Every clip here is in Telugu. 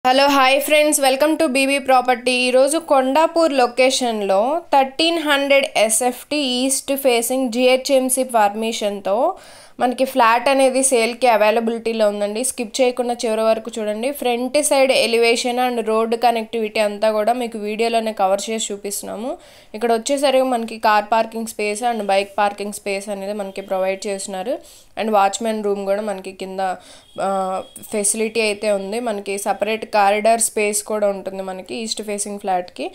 Hello hi friends, welcome to BB property. ఈరోజు కొండాపూర్ లొకేషన్లో 1300 ఎస్ఎఫ్టీ ఈస్ట్ ఫేసింగ్ జిహెచ్ఎంసీ పర్మిషన్తో మనకి ఫ్లాట్ అనేది సేల్కి అవైలబిలిటీలో ఉందండి. స్కిప్ చేయకుండా చివరి వరకు చూడండి. Front side elevation and road connectivity అంతా కూడా మీకు వీడియోలోనే కవర్ చేసి చూపిస్తున్నాము. ఇక్కడ వచ్చేసరికి మనకి car parking space and bike parking space అనేది మనకి ప్రొవైడ్ చేస్తున్నారు. అండ్ వాచ్మెన్ రూమ్ కూడా మనకి కింద ఫెసిలిటీ అయితే ఉంది. మనకి సపరేట్ కారిడార్ స్పేస్ కూడా ఉంటుంది మనకి ఈస్ట్ ఫేసింగ్ ఫ్లాట్కి.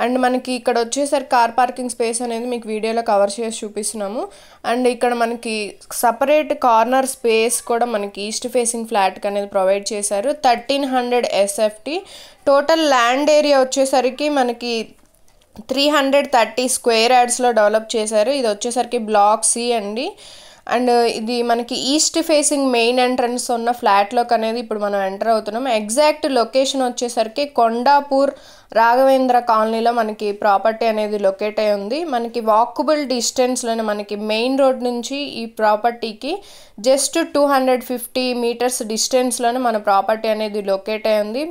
అండ్ మనకి ఇక్కడ వచ్చేసరికి కార్ పార్కింగ్ స్పేస్ అనేది మీకు వీడియోలో కవర్ చేసి చూపిస్తున్నాము. అండ్ ఇక్కడ మనకి సపరేట్ కార్నర్ స్పేస్ కూడా మనకి ఈస్ట్ ఫేసింగ్ ఫ్లాట్కి అనేది ప్రొవైడ్ చేశారు. 1300 ఎస్ఎఫ్టీ. టోటల్ ల్యాండ్ ఏరియా వచ్చేసరికి మనకి 330 స్క్వేర్ యార్డ్స్లో డెవలప్ చేశారు. ఇది వచ్చేసరికి బ్లాక్ సి అండి. అండ్ ఇది మనకి ఈస్ట్ ఫేసింగ్ మెయిన్ ఎంట్రన్స్ ఉన్న ఫ్లాట్లోకి అనేది ఇప్పుడు మనం ఎంటర్ అవుతున్నాం. ఎగ్జాక్ట్ లొకేషన్ వచ్చేసరికి కొండాపూర్ రాఘవేంద్ర కాలనీలో మనకి ప్రాపర్టీ అనేది లొకేట్ అయి ఉంది. మనకి వాకబుల్ డిస్టెన్స్లోనే మనకి మెయిన్ రోడ్ నుంచి ఈ ప్రాపర్టీకి జస్ట్ 250 మీటర్స్ డిస్టెన్స్లోనే మన ప్రాపర్టీ అనేది లొకేట్ అయి ఉంది.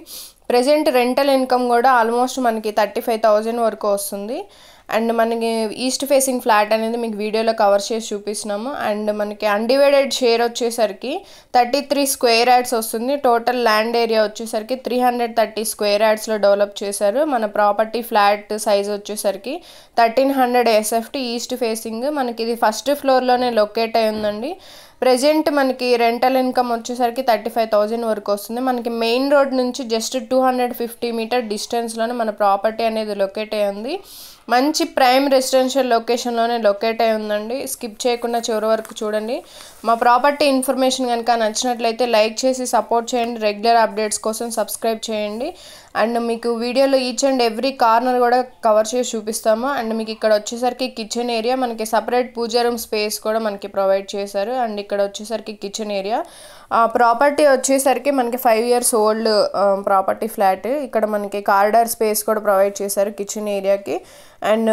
ప్రజెంట్ రెంటల్ ఇన్కమ్ కూడా ఆల్మోస్ట్ మనకి 35,000 వరకు వస్తుంది. అండ్ మనకి ఈస్ట్ ఫేసింగ్ ఫ్లాట్ అనేది మీకు వీడియోలో కవర్ చేసి చూపిస్తున్నాము. అండ్ మనకి అన్డివైడెడ్ షేర్ వచ్చేసరికి 33 స్క్వేర్ యార్డ్స్ వస్తుంది. టోటల్ ల్యాండ్ ఏరియా వచ్చేసరికి 330 స్క్వేర్ యార్డ్స్లో డెవలప్ చేశారు. మన ప్రాపర్టీ ఫ్లాట్ సైజ్ వచ్చేసరికి 1300 ఎస్ఎఫ్టీ ఈస్ట్ ఫేసింగ్. మనకి ఇది ఫస్ట్ ఫ్లోర్లోనే లొకేట్ అయి ఉందండి. ప్రజెంట్ మనకి రెంటల్ ఇన్కమ్ వచ్చేసరికి 35,000 వరకు వస్తుంది. మనకి మెయిన్ రోడ్ నుంచి జస్ట్ 250 మీటర్ డిస్టెన్స్లోనే మన ప్రాపర్టీ అనేది లొకేట్ అయి ఉంది. మంచి ప్రైమ్ రెసిడెన్షియల్ లొకేషన్లోనే లొకేట్ అయి ఉందండి. స్కిప్ చేయకుండా చివరి వరకు చూడండి. మా ప్రాపర్టీ ఇన్ఫర్మేషన్ కనుక నచ్చినట్లయితే లైక్ చేసి సపోర్ట్ చేయండి. రెగ్యులర్ అప్డేట్స్ కోసం సబ్స్క్రైబ్ చేయండి. అండ్ మీకు వీడియోలో ఈచ్ అండ్ ఎవ్రీ కార్నర్ కూడా కవర్ చేసి చూపిస్తాము. అండ్ మీకు ఇక్కడ వచ్చేసరికి కిచెన్ ఏరియా, మనకి సపరేట్ పూజా రూమ్ స్పేస్ కూడా మనకి ప్రొవైడ్ చేశారు. అండ్ ఇక్కడ వచ్చేసరికి కిచెన్ ఏరియా. ప్రాపర్టీ వచ్చేసరికి మనకి 5 years ఓల్డ్ ప్రాపర్టీ ఫ్లాట్. ఇక్కడ మనకి కారిడార్ స్పేస్ కూడా ప్రొవైడ్ చేశారు కిచెన్ ఏరియాకి. అండ్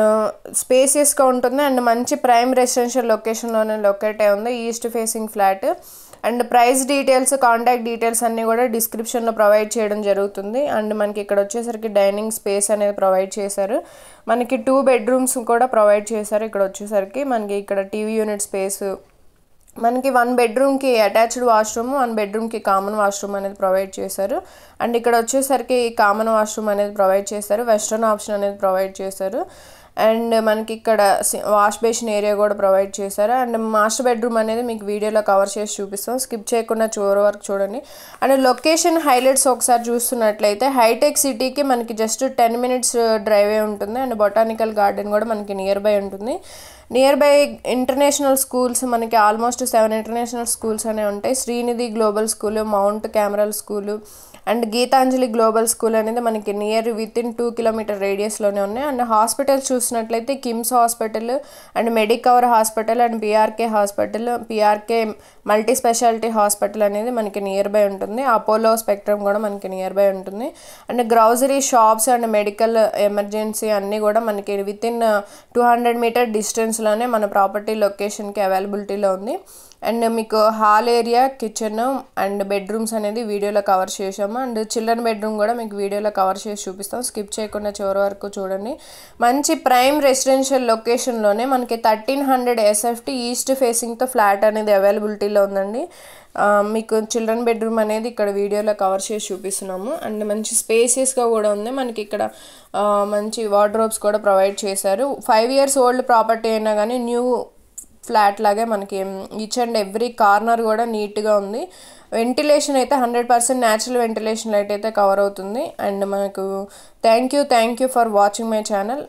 స్పేసియస్గా ఉంటుంది. అండ్ మంచి ప్రైమ్ రెసిడెన్షియల్ లొకేషన్లోనే లొకేట్ అయి ఉంది east facing flat. And price details, contact details అన్నీ కూడా డిస్క్రిప్షన్లో ప్రొవైడ్ చేయడం జరుగుతుంది. అండ్ మనకి ఇక్కడ వచ్చేసరికి డైనింగ్ స్పేస్ అనేది ప్రొవైడ్ చేశారు. మనకి 2 bedrooms కూడా ప్రొవైడ్ చేశారు. ఇక్కడ వచ్చేసరికి మనకి ఇక్కడ టీవీ యూనిట్ స్పేస్, మనకి 1 bedroomకి అటాచ్డ్ వాష్రూమ్, 1 bedroomకి కామన్ వాష్రూమ్ అనేది ప్రొవైడ్ చేశారు. అండ్ ఇక్కడ వచ్చేసరికి కామన్ వాష్రూమ్ అనేది ప్రొవైడ్ చేశారు. వెస్ట్రన్ ఆప్షన్ అనేది ప్రొవైడ్ చేశారు. అండ్ మనకి ఇక్కడ వాష్ బేసిన్ ఏరియా కూడా ప్రొవైడ్ చేశారు. అండ్ మాస్టర్ బెడ్రూమ్ అనేది మీకు వీడియోలో కవర్ చేసి చూపిస్తాం. స్కిప్ చేయకుండా చివరి వరకు చూడండి. అండ్ లొకేషన్ హైలైట్స్ ఒకసారి చూస్తున్నట్లయితే హైటెక్ సిటీకి మనకి జస్ట్ 10 minutes డ్రైవే ఉంటుంది. అండ్ బొటానికల్ గార్డెన్ కూడా మనకి నియర్ బై ఉంటుంది. నియర్ బై ఇంటర్నేషనల్ స్కూల్స్ మనకి ఆల్మోస్ట్ 7 ఇంటర్నేషనల్ స్కూల్స్ అనేవి ఉంటాయి. Srinidhi global school, Mount Carmel school and Geetanjali global school అనేది మనకి నియర్ వితిన్ 2 kilometer రేడియస్లోనే ఉన్నాయి. అండ్ హాస్పిటల్స్ చూసినట్లయితే KIMS hospital and Medicover hospital and PRK hospital, PRK multi speciality hospital అనేది మనకి నియర్ బై ఉంటుంది. అపోలో స్పెక్ట్రమ్ కూడా మనకి నియర్ బై ఉంటుంది. And grocery shops and medical emergency అన్నీ కూడా మనకి వితిన్ 200 meter డిస్టెన్స్లోనే మన ప్రాపర్టీ లొకేషన్కి అవైలబిలిటీలో ఉంది. అండ్ మీకు hall area, kitchen and bedrooms అనేది వీడియోలో కవర్ చేసాము. అండ్ చిల్డ్రన్ బెడ్రూమ్ కూడా మీకు వీడియోలో కవర్ చేసి చూపిస్తాం. స్కిప్ చేయకుండా చివరి వరకు చూడండి. మంచి ప్రైమ్ రెసిడెన్షియల్ లొకేషన్లోనే మనకి 1300 ఎస్ఎఫ్టీ ఈస్ట్ ఫేసింగ్తో ఫ్లాట్ అనేది అవైలబిలిటీలో ఉందండి. మీకు చిల్డ్రన్ బెడ్రూమ్ అనేది ఇక్కడ వీడియోలో కవర్ చేసి చూపిస్తున్నాము. అండ్ మంచి స్పేసియస్గా కూడా ఉంది. మనకి ఇక్కడ మంచి వార్డ్రోబ్స్ కూడా ప్రొవైడ్ చేశారు. 5 years ఓల్డ్ ప్రాపర్టీ అయినా కానీ న్యూ ఫ్లాట్ లాగే మనకి ఈచ్ అండ్ ఎవ్రీ కార్నర్ కూడా నీట్గా ఉంది. వెంటిలేషన్ అయితే 100% న్యాచురల్ వెంటిలేషన్ లైట్ అయితే కవర్ అవుతుంది. అండ్ మనకు thank you for watching my channel.